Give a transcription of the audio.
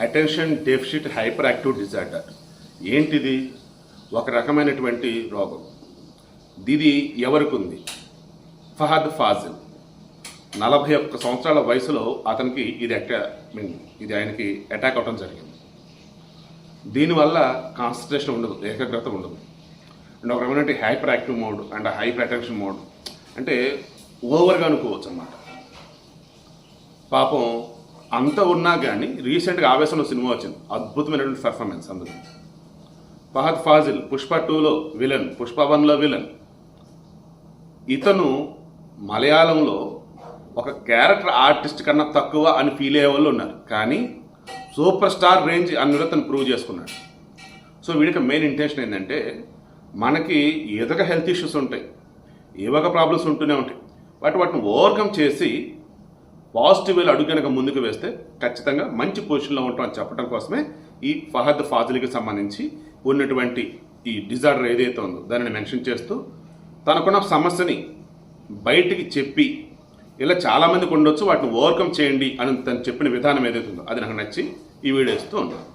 Attention deficit hyper active disorder. ఏంటిది? ఒక రకమైనటువంటి రోగం. ఇది ఎవరికి ఉంది? ఫహద్ ఫాజిల్ 41 సంవత్సరాల వయసులో అతనికి ఇది ఆయనకి అటాక్ అవడం జరిగింది. దీనివల్ల కాన్సన్ట్రేషన్ ఉండదు, ఏకాగ్రత ఉండదు. అండ్ ఒక రకమైన hyper active mode and hyper attention mode, అంటే ఓవర్గా అనుకోవచ్చు అన్నమాట. పాపం అంత ఉన్నా కానీ రీసెంట్గా ఆవేశంలో సినిమా వచ్చింది, అద్భుతమైనటువంటి పెర్ఫార్మెన్స్ అందులో. ఫహద్ ఫాజిల్ పుష్ప 2లో విలన్, పుష్ప 1లో విలన్. ఇతను మలయాళంలో ఒక క్యారెక్టర్ ఆర్టిస్ట్ కన్నా తక్కువ అని ఫీల్ అయ్యే వాళ్ళు ఉన్నారు, కానీ సూపర్ స్టార్ రేంజ్ అన్నది అతను ప్రూవ్ చేసుకున్నాడు. సో వీడికి మెయిన్ ఇంటెన్షన్ ఏంటంటే, మనకి ఏదో హెల్త్ ఇష్యూస్ ఉంటాయి, ఏవో ప్రాబ్లమ్స్ ఉంటూనే ఉంటాయి, వాటిని ఓవర్కమ్ చేసి పాజిటివ్ వేలో అడుగు కనుక ముందుకు వేస్తే ఖచ్చితంగా మంచి పొజిషన్లో ఉంటాం అని చెప్పడం కోసమే ఈ ఫహద్ ఫాజిల్కి సంబంధించి ఉన్నటువంటి ఈ డిజార్డర్ ఏదైతే ఉందో దానిని మెన్షన్ చేస్తూ తనకున్న సమస్యని బయటికి చెప్పి, ఇలా చాలామందికి ఉండొచ్చు, వాటిని ఓవర్కమ్ చేయండి అని తను చెప్పిన విధానం ఏదైతే ఉందో అది నాకు నచ్చి ఈ వీడియో ఇస్తూ ఉన్నాను.